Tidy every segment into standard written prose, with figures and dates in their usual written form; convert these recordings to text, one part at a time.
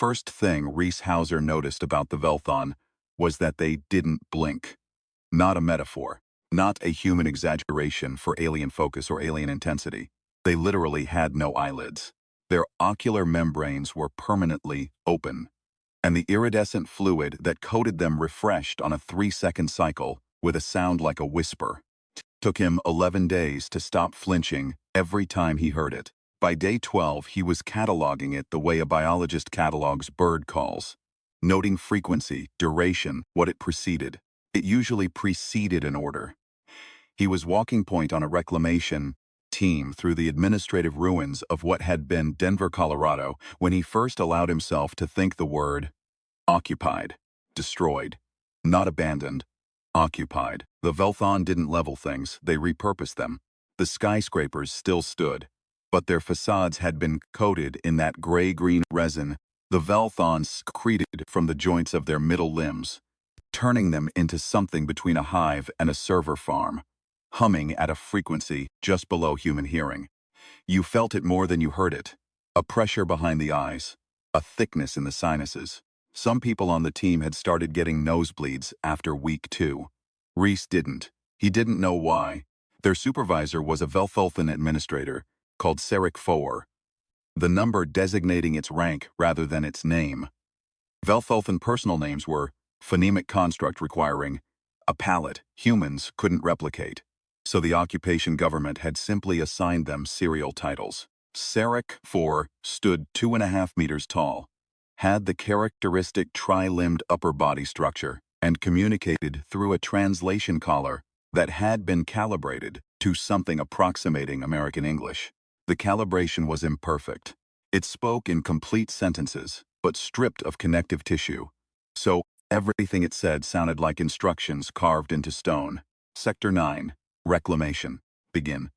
First thing Reese Hauser noticed about the Velthon was that they didn't blink. Not a metaphor, not a human exaggeration for alien focus or alien intensity. They literally had no eyelids. Their ocular membranes were permanently open, and the iridescent fluid that coated them refreshed on a 3-second cycle with a sound like a whisper. Took him 11 days to stop flinching every time he heard it. By day 12, he was cataloging it the way a biologist catalogs bird calls, noting frequency, duration, what it preceded. It usually preceded an order. He was walking point on a reclamation team through the administrative ruins of what had been Denver, Colorado, when he first allowed himself to think the word occupied, destroyed, not abandoned, occupied. The Velthon didn't level things, they repurposed them. The skyscrapers still stood, but their facades had been coated in that gray-green resin the Velthon secreted from the joints of their middle limbs, turning them into something between a hive and a server farm, humming at a frequency just below human hearing. You felt it more than you heard it. A pressure behind the eyes, a thickness in the sinuses. Some people on the team had started getting nosebleeds after week 2. Reese didn't. He didn't know why. Their supervisor was a Velthothan administrator called Sarek Foer, the number designating its rank rather than its name. Velthothan personal names were phonemic construct requiring a palette humans couldn't replicate, so the occupation government had simply assigned them serial titles. Sarek Foer stood 2.5 meters tall, had the characteristic tri-limbed upper body structure, and communicated through a translation collar that had been calibrated to something approximating American English. The calibration was imperfect. It spoke in complete sentences, but stripped of connective tissue. So everything it said sounded like instructions carved into stone. Sector 9, Reclamation. Begin.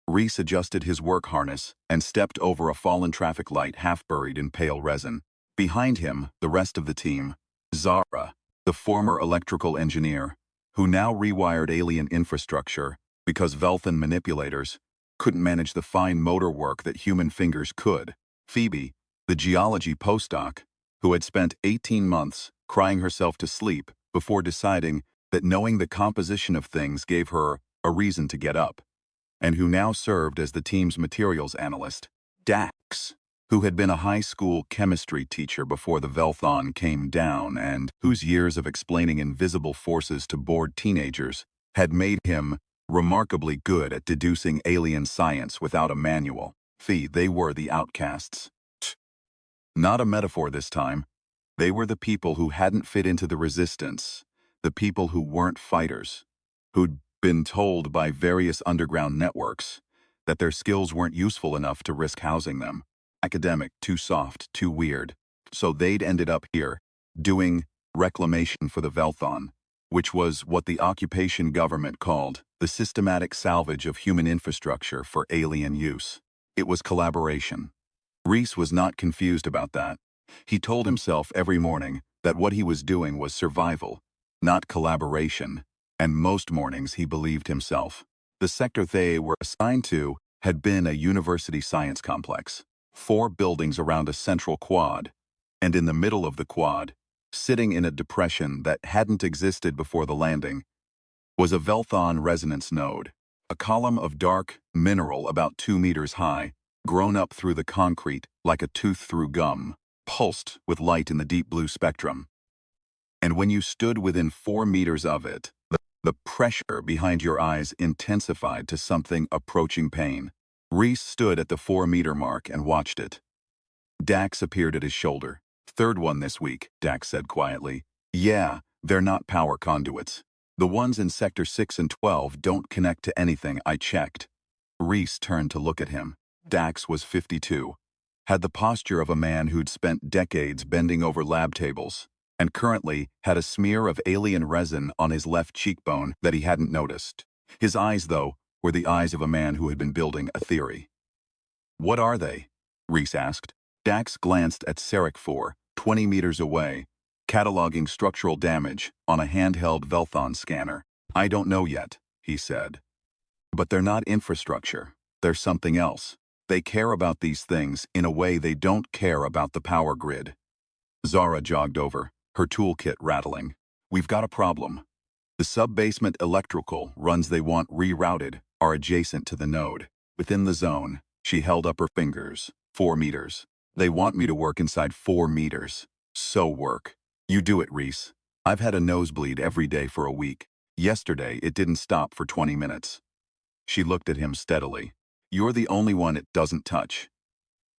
Reese adjusted his work harness and stepped over a fallen traffic light half buried in pale resin. Behind him, the rest of the team, Zara, the former electrical engineer, who now rewired alien infrastructure because Velthan manipulators couldn't manage the fine motor work that human fingers could. Phoebe, the geology postdoc, who had spent 18 months crying herself to sleep before deciding that knowing the composition of things gave her a reason to get up, and who now served as the team's materials analyst. Dax, who had been a high school chemistry teacher before the Velthon came down and whose years of explaining invisible forces to bored teenagers had made him remarkably good at deducing alien science without a manual. They were the outcasts. Not a metaphor this time. They were the people who hadn't fit into the resistance, the people who weren't fighters, who'd been told by various underground networks that their skills weren't useful enough to risk housing them. Academic, too soft, too weird. So they'd ended up here, doing reclamation for the Velthon, which was what the occupation government called the systematic salvage of human infrastructure for alien use. It was collaboration. Reese was not confused about that. He told himself every morning that what he was doing was survival, not collaboration, and most mornings he believed himself. The sector they were assigned to had been a university science complex, 4 buildings around a central quad, and in the middle of the quad, sitting in a depression that hadn't existed before the landing, was a Velthon resonance node, a column of dark mineral about 2 meters high, grown up through the concrete like a tooth through gum, pulsed with light in the deep blue spectrum. And when you stood within 4 meters of it, the pressure behind your eyes intensified to something approaching pain. Reese stood at the 4-meter mark and watched it. Dax appeared at his shoulder. "Third one this week," Dax said quietly. "Yeah, they're not power conduits. The ones in Sector 6 and 12 don't connect to anything, I checked." Reese turned to look at him. Dax was 52, had the posture of a man who'd spent decades bending over lab tables, and currently had a smear of alien resin on his left cheekbone that he hadn't noticed. His eyes, though, were the eyes of a man who had been building a theory. "What are they?" Reese asked. Dax glanced at Sarek 4, 20 meters away, cataloging structural damage on a handheld Velthon scanner. "I don't know yet," he said. "But they're not infrastructure. They're something else. They care about these things in a way they don't care about the power grid. Zara jogged over, her toolkit rattling. We've got a problem. The sub-basement electrical runs they want rerouted are adjacent to the node. Within the zone, she held up her fingers. 4 meters. They want me to work inside 4 meters. So work. You do it, Reese. I've had a nosebleed every day for a week. Yesterday, it didn't stop for 20 minutes. She looked at him steadily. You're the only one it doesn't touch.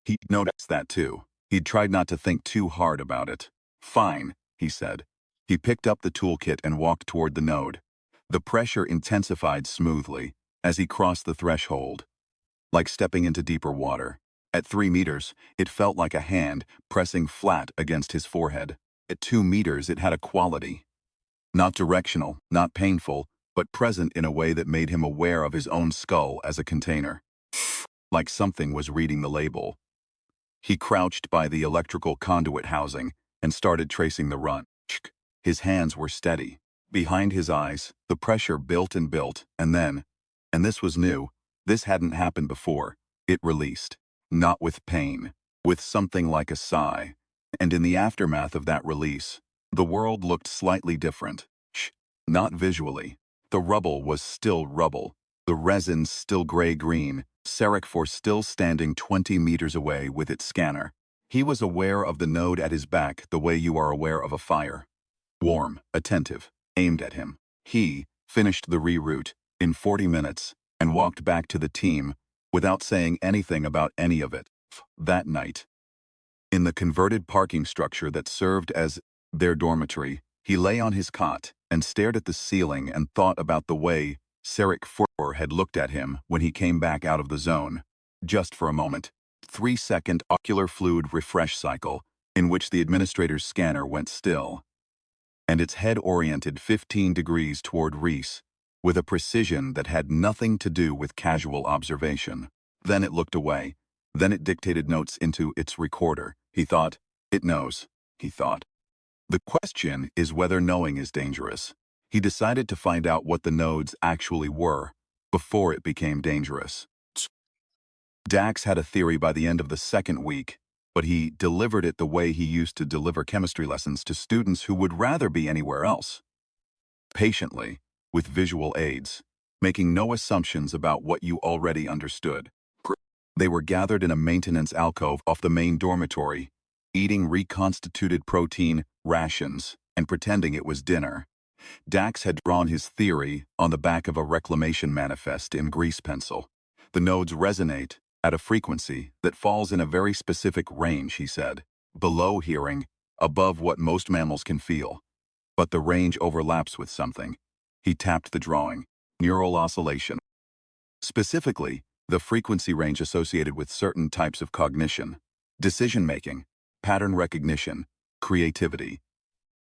He noticed that too. He'd tried not to think too hard about it. Fine, he said. He picked up the toolkit and walked toward the node. The pressure intensified smoothly as he crossed the threshold, like stepping into deeper water. At 3 meters, it felt like a hand pressing flat against his forehead. At 2 meters, it had a quality. Not directional, not painful, but present in a way that made him aware of his own skull as a container. Like something was reading the label. He crouched by the electrical conduit housing and started tracing the run. His hands were steady. Behind his eyes, the pressure built, and then, and this was new, this hadn't happened before, it released. Not with pain, with something like a sigh. And in the aftermath of that release, the world looked slightly different. Not visually. The rubble was still rubble. The resin still gray-green. SciFi still standing 20 meters away with its scanner. He was aware of the node at his back the way you are aware of a fire. Warm, attentive, aimed at him. He finished the reroute in 40 minutes and walked back to the team without saying anything about any of it. That night, in the converted parking structure that served as their dormitory, he lay on his cot and stared at the ceiling and thought about the way SciFi had looked at him when he came back out of the zone. Just for a moment. 3-second ocular fluid refresh cycle in which the administrator's scanner went still, and its head oriented 15 degrees toward Reese, with a precision that had nothing to do with casual observation. Then it looked away. Then it dictated notes into its recorder. He thought, it knows, he thought. The question is whether knowing is dangerous. He decided to find out what the nodes actually were before it became dangerous. Dax had a theory by the end of the second week, but he delivered it the way he used to deliver chemistry lessons to students who would rather be anywhere else. Patiently, with visual aids, making no assumptions about what you already understood. They were gathered in a maintenance alcove off the main dormitory, eating reconstituted protein rations and pretending it was dinner. Dax had drawn his theory on the back of a reclamation manifest in grease pencil. The nodes resonate at a frequency that falls in a very specific range, he said. Below hearing, above what most mammals can feel. But the range overlaps with something. He tapped the drawing. Neural oscillation. Specifically, the frequency range associated with certain types of cognition, decision-making, pattern recognition, creativity.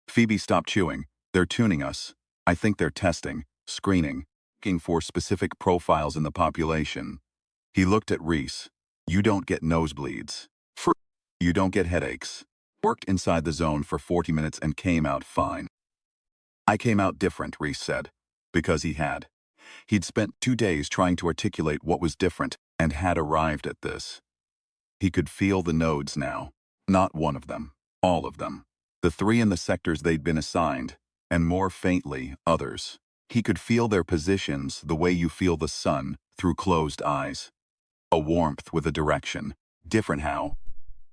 Phoebe stopped chewing. They're tuning us. I think they're testing, screening, looking for specific profiles in the population. He looked at Reese. You don't get nosebleeds. You don't get headaches. Worked inside the zone for 40 minutes and came out fine. I came out different, Reese said, because he had. He'd spent 2 days trying to articulate what was different and had arrived at this. He could feel the nodes now. Not one of them. All of them. The 3 in the sectors they'd been assigned, and more faintly, others. He could feel their positions the way you feel the sun through closed eyes. A warmth with a direction. Different how?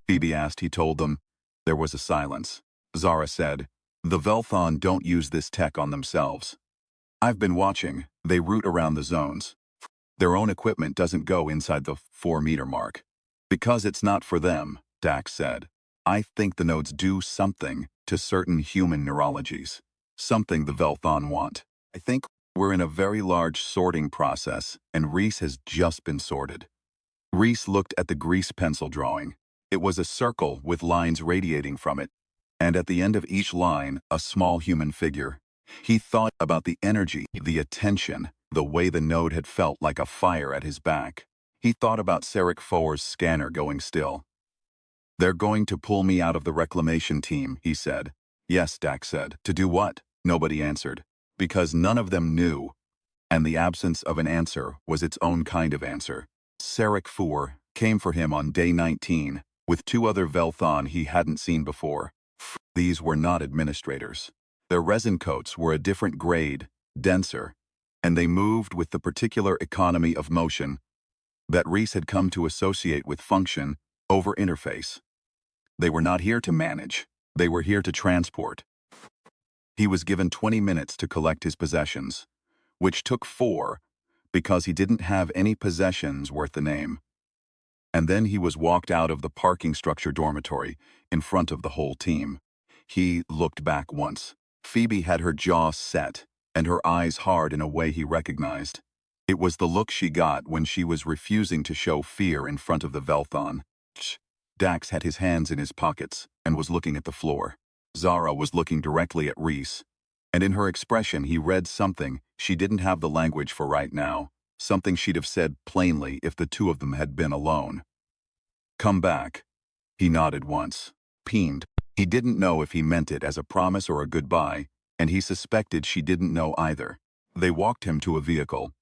Phoebe asked. He told them. There was a silence. Zara said, the Velthon don't use this tech on themselves. I've been watching. They route around the zones. Their own equipment doesn't go inside the 4-meter mark. Because it's not for them, Dax said. I think the nodes do something to certain human neurologies. Something the Velthon want. I think we're in a very large sorting process, and Reese has just been sorted. Reese looked at the grease pencil drawing. It was a circle with lines radiating from it, and at the end of each line, a small human figure. He thought about the energy, the attention, the way the node had felt like a fire at his back. He thought about SciFi's scanner going still. They're going to pull me out of the reclamation team, he said. Yes, Dax said. To do what? Nobody answered. Because none of them knew. And the absence of an answer was its own kind of answer. SciFi came for him on day 19, with 2 other Velthon he hadn't seen before. These were not administrators. Their resin coats were a different grade, denser, and they moved with the particular economy of motion that Reese had come to associate with function over interface. They were not here to manage. They were here to transport. He was given 20 minutes to collect his possessions, which took 4 because he didn't have any possessions worth the name. And then he was walked out of the parking structure dormitory in front of the whole team. He looked back once. Phoebe had her jaw set and her eyes hard in a way he recognized. It was the look she got when she was refusing to show fear in front of the Velthon. Dax had his hands in his pockets and was looking at the floor. Zara was looking directly at Reese, and in her expression he read something she didn't have the language for right now, something she'd have said plainly if the 2 of them had been alone. "Come back." He nodded once. Pained. He didn't know if he meant it as a promise or a goodbye, and he suspected she didn't know either. They walked him to a vehicle.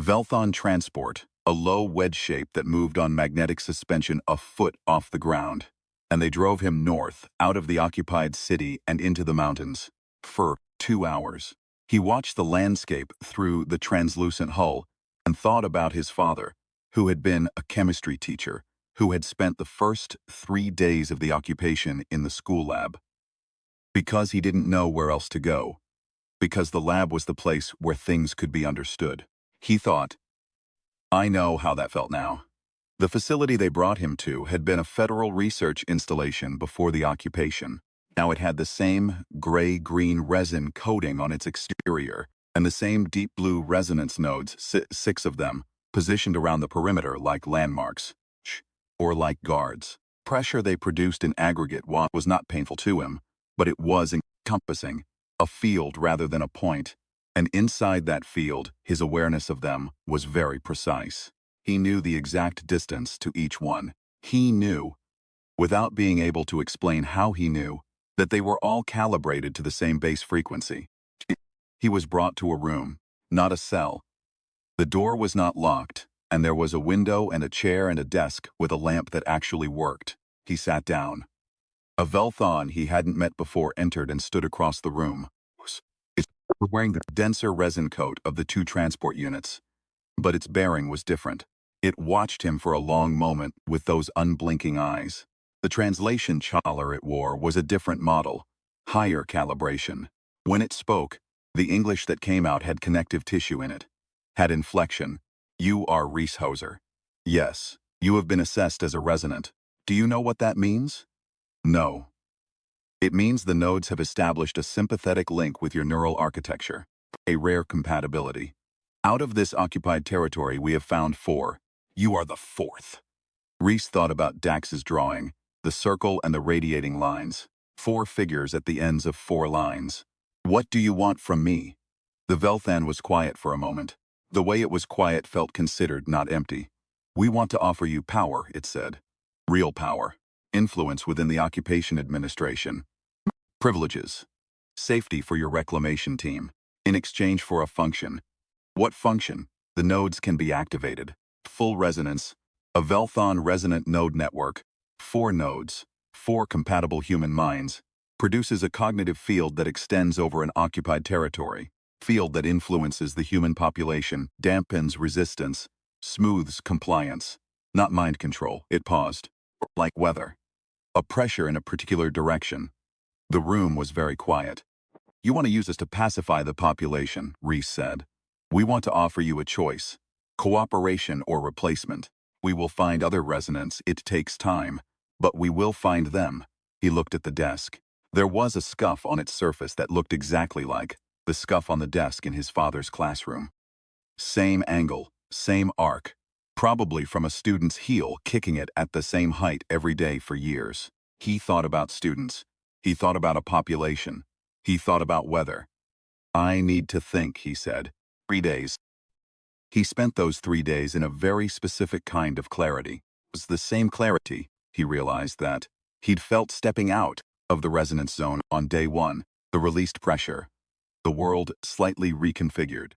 Velthon Transport, a low wedge shape that moved on magnetic suspension a foot off the ground, and they drove him north, out of the occupied city and into the mountains. For 2 hours. He watched the landscape through the translucent hull and thought about his father, who had been a chemistry teacher, who had spent the first 3 days of the occupation in the school lab. Because he didn't know where else to go. Because the lab was the place where things could be understood. He thought, I know how that felt now. The facility they brought him to had been a federal research installation before the occupation. Now it had the same gray-green resin coating on its exterior, and the same deep blue resonance nodes, 6 of them, positioned around the perimeter like landmarks, or like guards. Pressure they produced in aggregate was not painful to him, but it was encompassing, a field rather than a point, and inside that field, his awareness of them was very precise. He knew the exact distance to each one. He knew, without being able to explain how he knew, that they were all calibrated to the same base frequency. He was brought to a room, not a cell. The door was not locked, and there was a window and a chair and a desk with a lamp that actually worked. He sat down. A Velthon he hadn't met before entered and stood across the room. It was wearing the denser resin coat of the 2 transport units, but its bearing was different. It watched him for a long moment with those unblinking eyes. The translation chowler it wore was a different model, higher calibration. When it spoke, the English that came out had connective tissue in it, had inflection. You are Reese Hoser. Yes, you have been assessed as a resonant. Do you know what that means? No. It means the nodes have established a sympathetic link with your neural architecture, a rare compatibility. Out of this occupied territory we have found 4. You are the 4th. Reese thought about Dax's drawing, the circle and the radiating lines. 4 figures at the ends of 4 lines. What do you want from me? The Velthan was quiet for a moment. The way it was quiet felt considered, not empty. We want to offer you power, it said. Real power. Influence within the occupation administration. Privileges. Safety for your reclamation team. In exchange for a function. What function? The nodes can be activated. Full resonance. A Velthon resonant node network. 4 nodes. 4 compatible human minds. Produces a cognitive field that extends over an occupied territory. Field that influences the human population, dampens resistance, smooths compliance. Not mind control, it paused. Like weather. A pressure in a particular direction. The room was very quiet. You want to use us to pacify the population, Reese said. We want to offer you a choice. Cooperation or replacement. We will find other resonants, it takes time. But we will find them. He looked at the desk. There was a scuff on its surface that looked exactly like the scuff on the desk in his father's classroom. Same angle, same arc. Probably from a student's heel kicking it at the same height every day for years. He thought about students. He thought about a population. He thought about weather. I need to think, he said. 3 days. He spent those 3 days in a very specific kind of clarity. It was the same clarity, he realized, that he'd felt stepping out of the resonance zone on day 1, the released pressure. The world slightly reconfigured.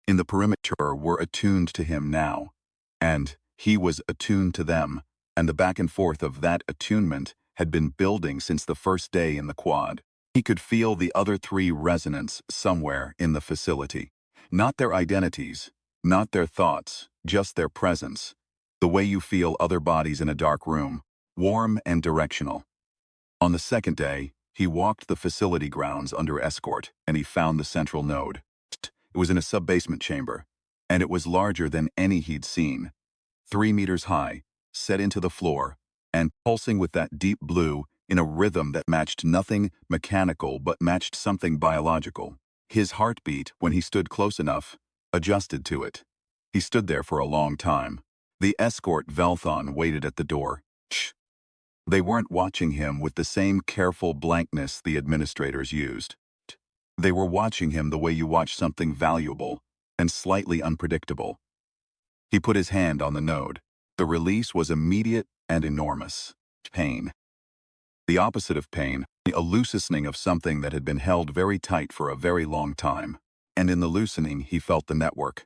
In the perimeter were attuned to him now, and He was attuned to them, and the back and forth of that attunement had been building since the first day in the quad. He could feel the other three resonants somewhere in the facility. Not their identities, not their thoughts, just their presence. The way you feel other bodies in a dark room, warm and directional. On the second day, he walked the facility grounds under escort, and he found the central node. It was in a sub-basement chamber, and it was larger than any he'd seen. 3 meters high, set into the floor, and pulsing with that deep blue in a rhythm that matched nothing mechanical but matched something biological. His heartbeat, when he stood close enough, adjusted to it. He stood there for a long time. The escort Velthon waited at the door. Shh. They weren't watching him with the same careful blankness the administrators used. They were watching him the way you watch something valuable and slightly unpredictable. He put his hand on the node. The release was immediate and enormous. Pain. The opposite of pain, a loosening of something that had been held very tight for a very long time. And in the loosening, he felt the network.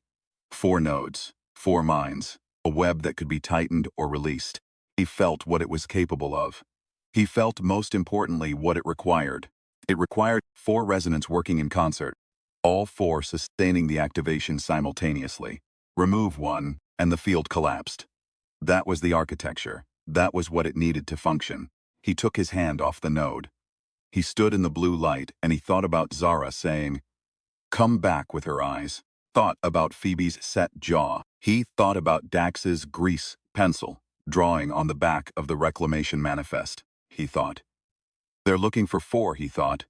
4 nodes, 4 minds, a web that could be tightened or released. He felt what it was capable of. He felt, most importantly, what it required. It required 4 resonants working in concert, all 4 sustaining the activation simultaneously. Remove one, and the field collapsed. That was the architecture. That was what it needed to function. He took his hand off the node. He stood in the blue light, and he thought about Zara saying, "Come back," with her eyes. Thought about Phoebe's set jaw. He thought about Dax's grease pencil, drawing on the back of the reclamation manifest. He thought, "They're looking for 4, he thought.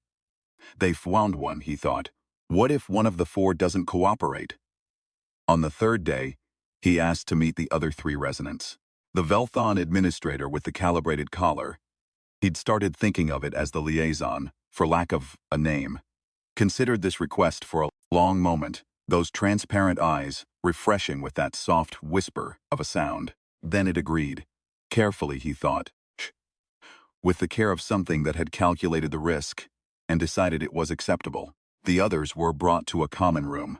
They've found one, he thought. What if one of the 4 doesn't cooperate? On the third day, he asked to meet the other 3 resonants. The Velthon administrator with the calibrated collar. He'd started thinking of it as the liaison, for lack of a name. Considered this request for a long moment, those transparent eyes refreshing with that soft whisper of a sound. Then it agreed. Carefully, he thought. Shh. With the care of something that had calculated the risk and decided it was acceptable. The others were brought to a common room.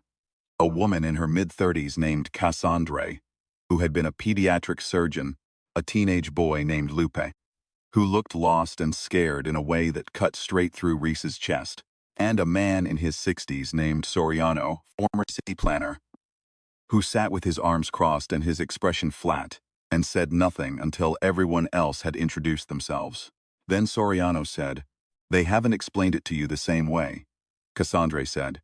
A woman in her mid-30s named Cassandre, who had been a pediatric surgeon, a teenage boy named Lupe, who looked lost and scared in a way that cut straight through Reese's chest, and a man in his 60s named Soriano, former city planner, who sat with his arms crossed and his expression flat, and said nothing until everyone else had introduced themselves. Then Soriano said, "They haven't explained it to you the same way." Cassandre said,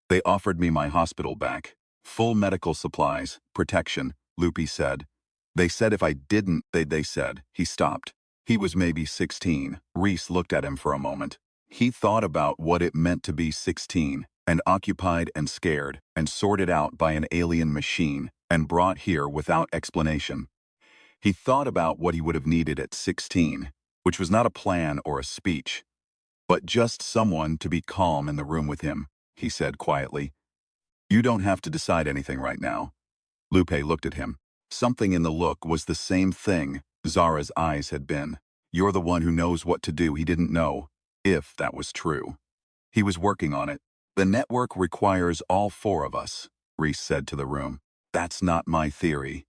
"They offered me my hospital back. Full medical supplies, protection," Lupe said. "They said if I didn't, they said." He stopped. He was maybe 16. Reese looked at him for a moment. He thought about what it meant to be 16, and occupied and scared, and sorted out by an alien machine, and brought here without explanation. He thought about what he would have needed at 16, which was not a plan or a speech, but just someone to be calm in the room with him. He said quietly, "You don't have to decide anything right now." Lupe looked at him. Something in the look was the same thing Zara's eyes had been. "You're the one who knows what to do." He didn't know if that was true. He was working on it. "The network requires all 4 of us," Reese said to the room. "That's not my theory.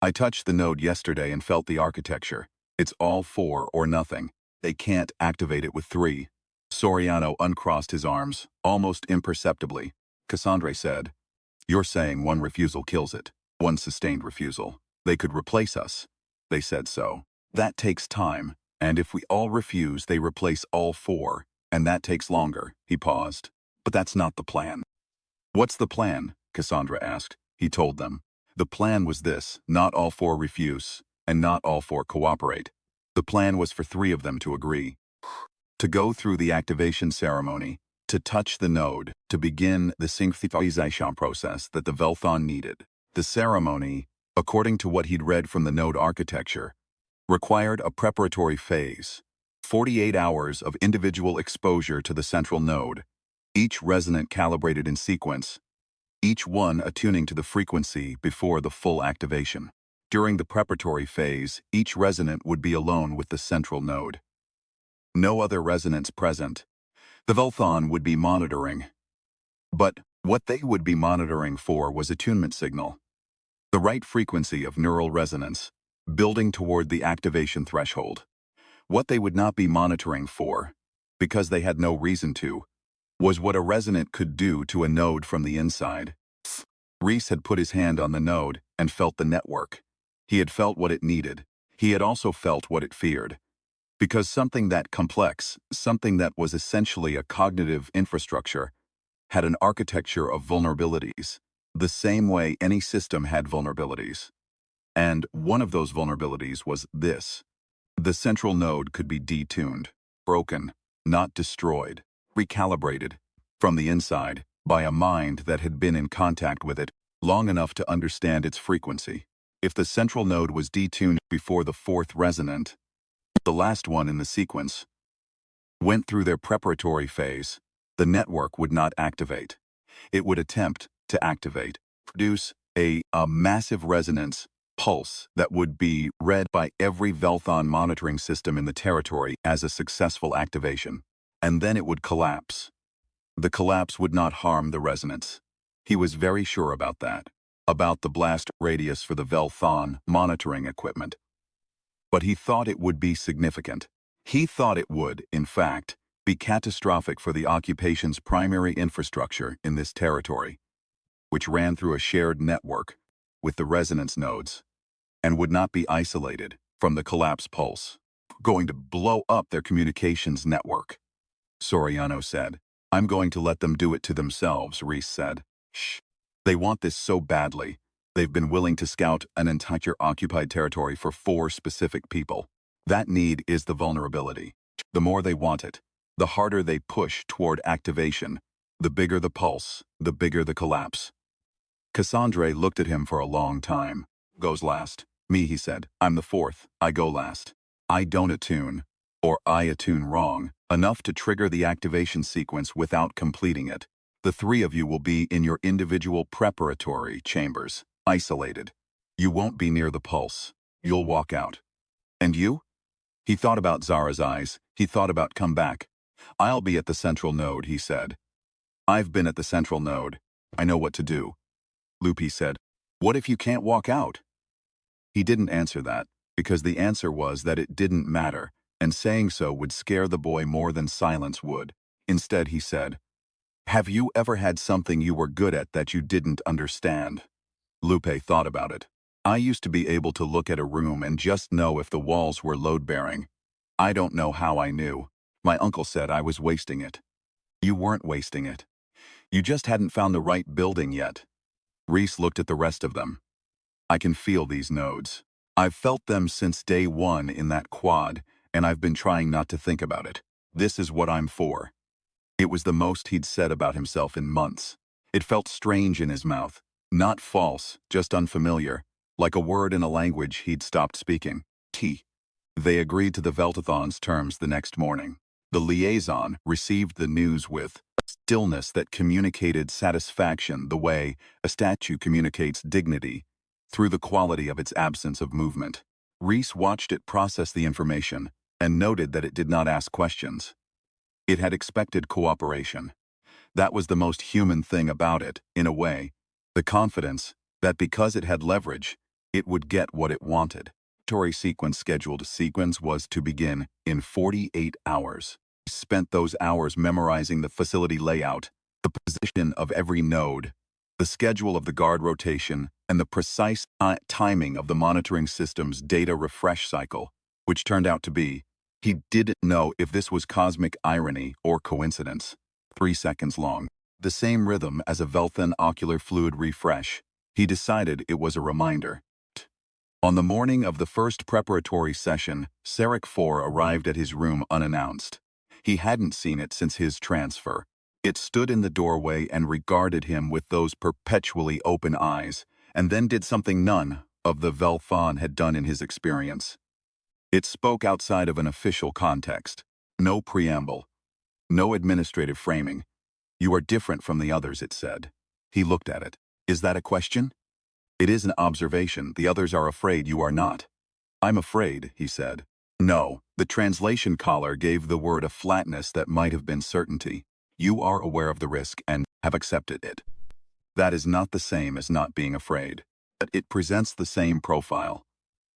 I touched the node yesterday and felt the architecture. It's all 4 or nothing. They can't activate it with 3. Soriano uncrossed his arms, almost imperceptibly. Cassandre said, "You're saying one refusal kills it. One sustained refusal. They could replace us. They said so. That takes time, and if we all refuse, they replace all 4, and that takes longer." He paused. "But that's not the plan." "What's the plan?" Cassandra asked. He told them. The plan was this: not all 4 refuse, and not all 4 cooperate. The plan was for 3 of them to agree. To go through the activation ceremony, to touch the node, to begin the synchronization process that the Velthon needed. The ceremony, according to what he'd read from the node architecture, required a preparatory phase, 48 hours of individual exposure to the central node, each resonant calibrated in sequence, each one attuning to the frequency before the full activation. During the preparatory phase, each resonant would be alone with the central node. No other resonance present. The Velthon would be monitoring. But what they would be monitoring for was attunement signal. The right frequency of neural resonance, building toward the activation threshold. What they would not be monitoring for, because they had no reason to, was what a resonant could do to a node from the inside. Reese had put his hand on the node and felt the network. He had felt what it needed. He had also felt what it feared. Because something that complex, something that was essentially a cognitive infrastructure, had an architecture of vulnerabilities, the same way any system had vulnerabilities. And one of those vulnerabilities was this. The central node could be detuned, broken, not destroyed, recalibrated, from the inside, by a mind that had been in contact with it long enough to understand its frequency. If the central node was detuned before the fourth resonant, the last one in the sequence, went through their preparatory phase, the network would not activate. It would attempt to activate, produce a massive resonance pulse that would be read by every Velthon monitoring system in the territory as a successful activation. And then it would collapse. The collapse would not harm the resonance. He was very sure about that, about the blast radius for the Velthon monitoring equipment. But he thought it would be significant. He thought it would, in fact, be catastrophic for the occupation's primary infrastructure in this territory, which ran through a shared network with the resonance nodes, and would not be isolated from the collapse pulse, going to blow up their communications network. Soriano said. I'm going to let them do it to themselves, Reese said. Shh. They want this so badly. They've been willing to scout an entire occupied territory for 4 specific people. That need is the vulnerability. The more they want it, the harder they push toward activation. The bigger the pulse, the bigger the collapse. Cassandre looked at him for a long time. Goes last. Me, he said. I'm the 4th. I go last. I don't attune. Or I attune wrong, enough to trigger the activation sequence without completing it. The 3 of you will be in your individual preparatory chambers, isolated. You won't be near the pulse. You'll walk out. And you? He thought about Zara's eyes. He thought about come back. I'll be at the central node, he said. I've been at the central node. I know what to do. Lupi said, what if you can't walk out? He didn't answer that, because the answer was that it didn't matter, and saying so would scare the boy more than silence would. Instead, he said, have you ever had something you were good at that you didn't understand? Lupe thought about it. I used to be able to look at a room and just know if the walls were load-bearing. I don't know how I knew. My uncle said I was wasting it. You weren't wasting it. You just hadn't found the right building yet. Reese looked at the rest of them. I can feel these nodes. I've felt them since day 1 in that quad, and I've been trying not to think about it. This is what I'm for. It was the most he'd said about himself in months. It felt strange in his mouth. Not false, just unfamiliar, like a word in a language he'd stopped speaking. T. They agreed to the Veltathon's terms the next morning. The liaison received the news with stillness that communicated satisfaction the way a statue communicates dignity, through the quality of its absence of movement. Reese watched it process the information and noted that it did not ask questions. It had expected cooperation. That was the most human thing about it, in a way, the confidence that because it had leverage, it would get what it wanted. Tory sequence scheduled sequence was to begin in 48 hours. He spent those hours memorizing the facility layout, the position of every node, the schedule of the guard rotation, and the precise timing of the monitoring system's data refresh cycle, which turned out to be, he didn't know if this was cosmic irony or coincidence. 3 seconds long. The same rhythm as a Velthan ocular fluid refresh. He decided it was a reminder. On the morning of the first preparatory session, Sarek 4 arrived at his room unannounced. He hadn't seen it since his transfer. It stood in the doorway and regarded him with those perpetually open eyes, and then did something none of the Velthon had done in his experience. It spoke outside of an official context. No preamble. No administrative framing. You are different from the others, it said. He looked at it. Is that a question? It is an observation. The others are afraid you are not. I'm afraid, he said. No, the translation collar gave the word a flatness that might have been certainty. You are aware of the risk and have accepted it. That is not the same as not being afraid. but it presents the same profile.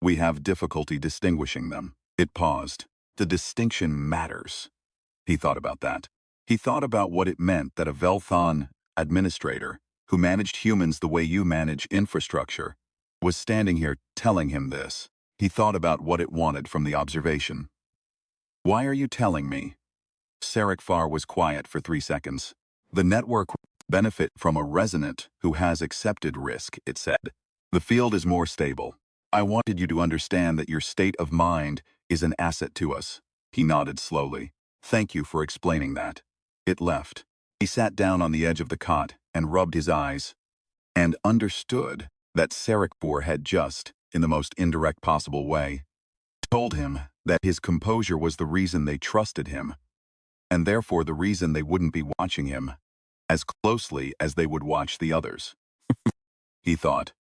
We have difficulty distinguishing them. It paused. The distinction matters. He thought about that. He thought about what it meant that a Velthon administrator, who managed humans the way you manage infrastructure, was standing here telling him this. He thought about what it wanted from the observation. "Why are you telling me?" Sarikfar was quiet for 3 seconds. "The network benefit from a resonant who has accepted risk," it said. "The field is more stable. I wanted you to understand that your state of mind is an asset to us." He nodded slowly. "Thank you for explaining that." It left. He sat down on the edge of the cot and rubbed his eyes, and understood that Sarikfar had just, in the most indirect possible way, told him that his composure was the reason they trusted him, and therefore the reason they wouldn't be watching him as closely as they would watch the others. He thought,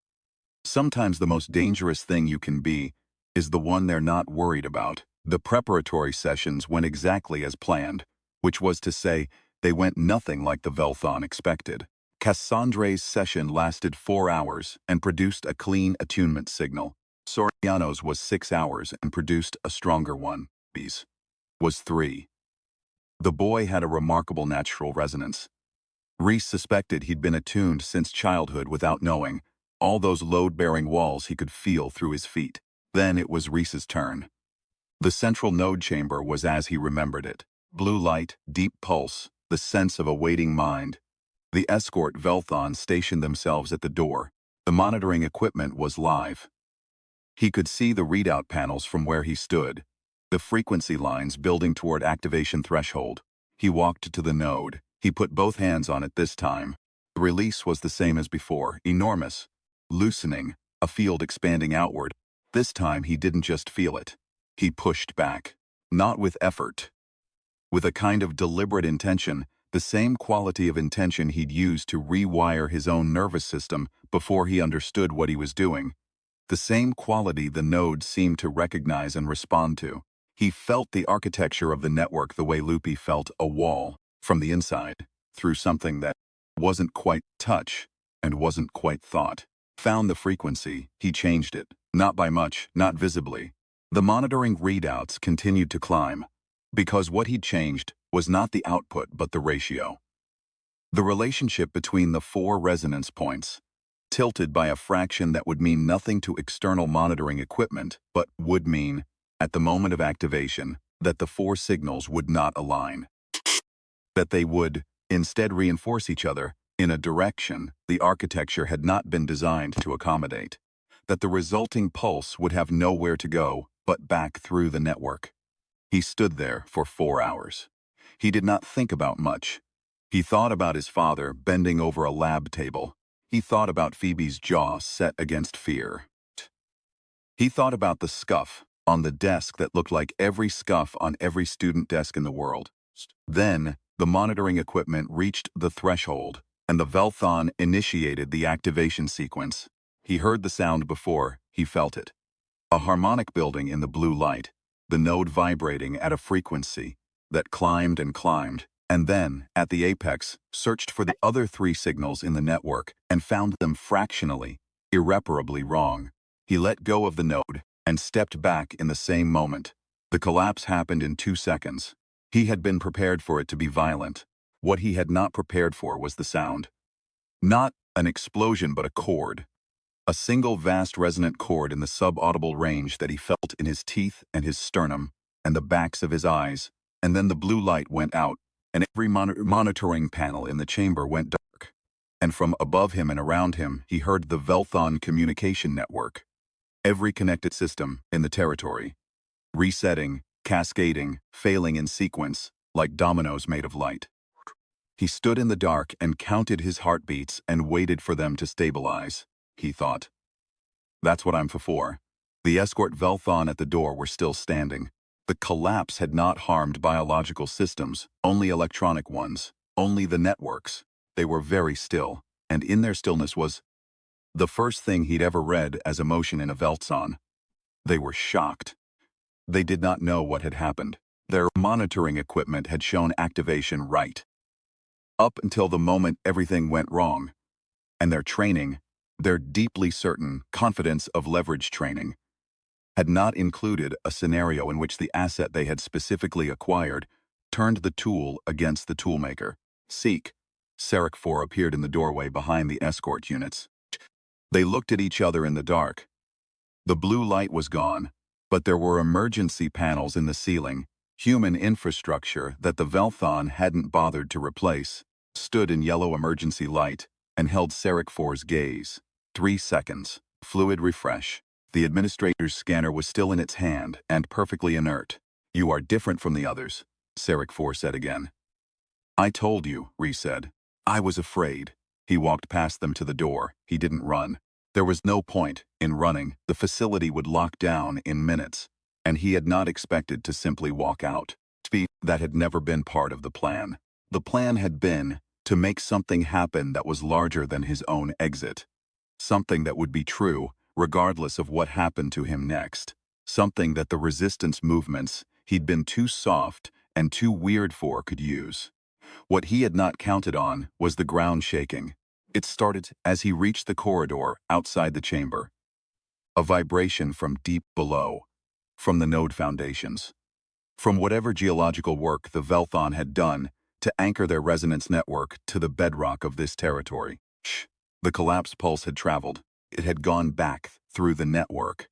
sometimes the most dangerous thing you can be is the one they're not worried about. The preparatory sessions went exactly as planned, which was to say, they went nothing like the Velthon expected. Cassandre's session lasted 4 hours and produced a clean attunement signal. Soriano's was 6 hours and produced a stronger one. B's was 3. The boy had a remarkable natural resonance. Reese suspected he'd been attuned since childhood without knowing. All those load-bearing walls he could feel through his feet. Then it was Reese's turn. The central node chamber was as he remembered it. Blue light, deep pulse, the sense of a waiting mind. The escort Velthon stationed themselves at the door. The monitoring equipment was live. He could see the readout panels from where he stood, the frequency lines building toward activation threshold. He walked to the node. He put both hands on it this time. The release was the same as before, enormous, loosening, a field expanding outward. This time he didn't just feel it. He pushed back. Not with effort. With a kind of deliberate intention, the same quality of intention he'd used to rewire his own nervous system before he understood what he was doing. The same quality the node seemed to recognize and respond to. He felt the architecture of the network the way Loopy felt a wall, from the inside, through something that wasn't quite touch and wasn't quite thought. Found the frequency, he changed it, not by much, not visibly. The monitoring readouts continued to climb, because what he'd changed was not the output but the ratio. The relationship between the 4 resonance points, tilted by a fraction that would mean nothing to external monitoring equipment, but would mean, at the moment of activation, that the 4 signals would not align. That they would, instead, reinforce each other in a direction the architecture had not been designed to accommodate. That the resulting pulse would have nowhere to go but back through the network. He stood there for 4 hours. He did not think about much. He thought about his father bending over a lab table. He thought about Phoebe's jaw set against fear. He thought about the scuff on the desk that looked like every scuff on every student desk in the world. Then, the monitoring equipment reached the threshold, and the Velthon initiated the activation sequence. He heard the sound before he felt it. A harmonic building in the blue light, the node vibrating at a frequency that climbed and climbed, and then, at the apex, searched for the other 3 signals in the network and found them fractionally, irreparably wrong. He let go of the node and stepped back in the same moment. The collapse happened in 2 seconds. He had been prepared for it to be violent. What he had not prepared for was the sound. Not an explosion, but a chord. A single vast resonant chord in the subaudible range that he felt in his teeth and his sternum and the backs of his eyes, and then the blue light went out, and every monitoring panel in the chamber went dark. And from above him and around him, he heard the Velthon communication network. Every connected system in the territory. Resetting, cascading, failing in sequence, like dominoes made of light. He stood in the dark and counted his heartbeats and waited for them to stabilize. He thought. That's what I'm for. The escort Velthon at the door were still standing. The collapse had not harmed biological systems, only electronic ones, only the networks. They were very still, and in their stillness was the first thing he'd ever read as emotion in a Velthon. They were shocked. They did not know what had happened. Their monitoring equipment had shown activation right. Up until the moment everything went wrong. And their training, Their deeply certain confidence of leverage training had not included a scenario in which the asset they had specifically acquired turned the tool against the toolmaker. Seek. Sarek 4 appeared in the doorway behind the escort units. They looked at each other in the dark. The blue light was gone, but there were emergency panels in the ceiling. Human infrastructure that the Velthon hadn't bothered to replace stood in yellow emergency light and held Sarek 4's gaze. 3 seconds. Fluid refresh. The administrator's scanner was still in its hand and perfectly inert. "You are different from the others," Sarek 4 said again. "I told you," Rhys said. "I was afraid." He walked past them to the door. He didn't run. There was no point in running. The facility would lock down in minutes, and he had not expected to simply walk out. That had never been part of the plan. The plan had been to make something happen that was larger than his own exit. Something that would be true regardless of what happened to him next. Something that the resistance movements he'd been too soft and too weird for could use. What he had not counted on was the ground shaking. It started as he reached the corridor outside the chamber. A vibration from deep below, from the node foundations. From whatever geological work the Velthon had done to anchor their resonance network to the bedrock of this territory. The collapse pulse had traveled. It had gone back through the network.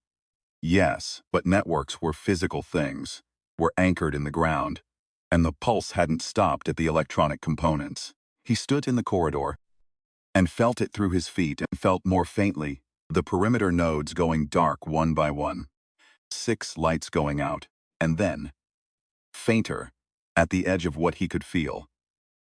Yes, but networks were physical things, were anchored in the ground, and the pulse hadn't stopped at the electronic components. He stood in the corridor and felt it through his feet and felt more faintly the perimeter nodes going dark one by one. 6 lights going out, and then, fainter, at the edge of what he could feel,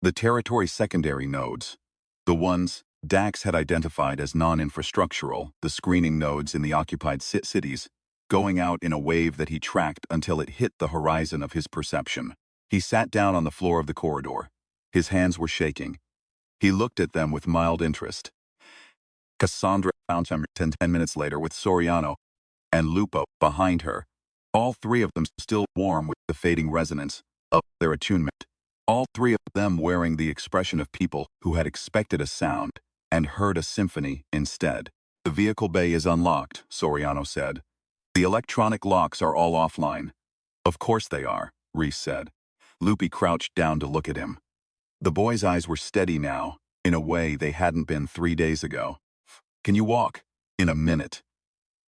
the territory secondary nodes, the ones Dax had identified as non-infrastructural, the screening nodes in the occupied cities, going out in a wave that he tracked until it hit the horizon of his perception. He sat down on the floor of the corridor. His hands were shaking. He looked at them with mild interest. Cassandra found him 10 minutes later with Soriano and Lupo behind her, all 3 of them still warm with the fading resonance of their attunement. All 3 of them wearing the expression of people who had expected a sound and heard a symphony instead. "The vehicle bay is unlocked," Soriano said. "The electronic locks are all offline." "Of course they are," Rhys said. Lupi crouched down to look at him. The boy's eyes were steady now, in a way they hadn't been 3 days ago. "Can you walk?" "In a minute."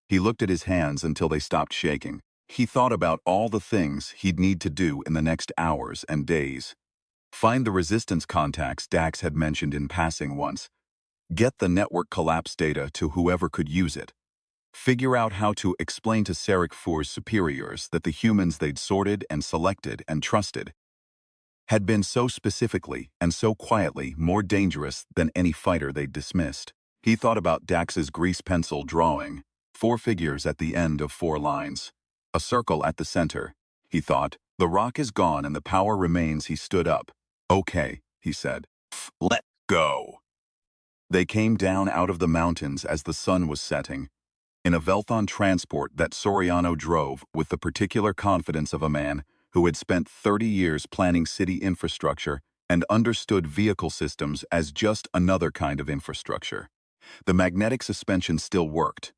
He looked at his hands until they stopped shaking. He thought about all the things he'd need to do in the next hours and days. Find the resistance contacts Dax had mentioned in passing once. Get the network collapse data to whoever could use it. Figure out how to explain to Sarek 4's superiors that the humans they'd sorted and selected and trusted had been so specifically and so quietly more dangerous than any fighter they'd dismissed. He thought about Dax's grease pencil drawing, 4 figures at the end of 4 lines. A circle at the center. He thought, the rock is gone and the power remains. He stood up. "Okay," he said. "Let go." They came down out of the mountains as the sun was setting, in a Velthon transport that Soriano drove with the particular confidence of a man who had spent 30 years planning city infrastructure and understood vehicle systems as just another kind of infrastructure. The magnetic suspension still worked.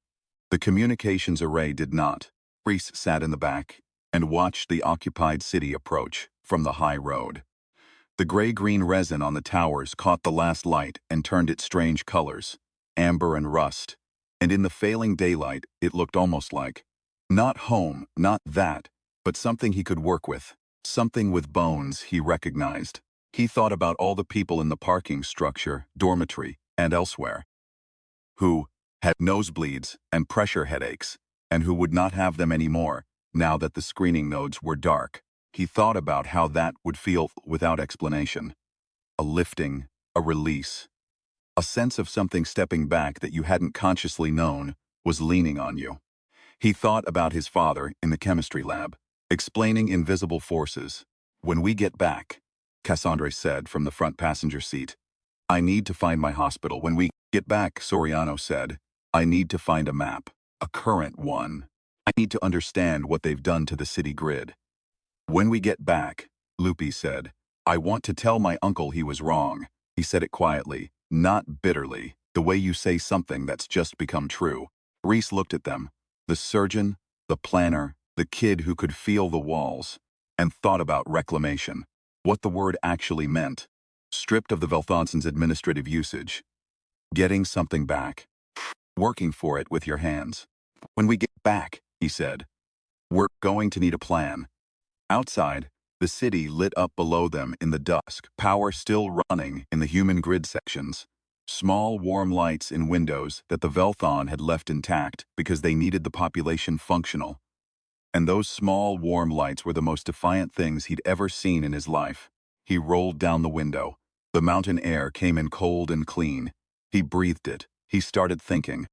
The communications array did not. Rhys sat in the back and watched the occupied city approach from the high road. The gray-green resin on the towers caught the last light and turned its strange colors, amber and rust, and in the failing daylight it looked almost like, not home, not that, but something he could work with, something with bones he recognized. He thought about all the people in the parking structure, dormitory, and elsewhere, who had nosebleeds and pressure headaches, and who would not have them anymore now that the screening nodes were dark. He thought about how that would feel without explanation. A lifting, a release. A sense of something stepping back that you hadn't consciously known was leaning on you. He thought about his father in the chemistry lab, explaining invisible forces. "When we get back," Cassandra said from the front passenger seat. "I need to find my hospital. When we get back," Soriano said, "I need to find a map, a current one. I need to understand what they've done to the city grid." "When we get back," Lupi said, "I want to tell my uncle he was wrong." He said it quietly, not bitterly. The way you say something that's just become true. Reese looked at them, the surgeon, the planner, the kid who could feel the walls, and thought about reclamation, what the word actually meant, stripped of the Velthonson's administrative usage. Getting something back. Working for it with your hands. When we get back, he said, we're going to need a plan. Outside, the city lit up below them in the dusk, power still running in the human grid sections. Small, warm lights in windows that the Velthon had left intact because they needed the population functional. And those small, warm lights were the most defiant things he'd ever seen in his life. He rolled down the window. The mountain air came in cold and clean. He breathed it. He started thinking.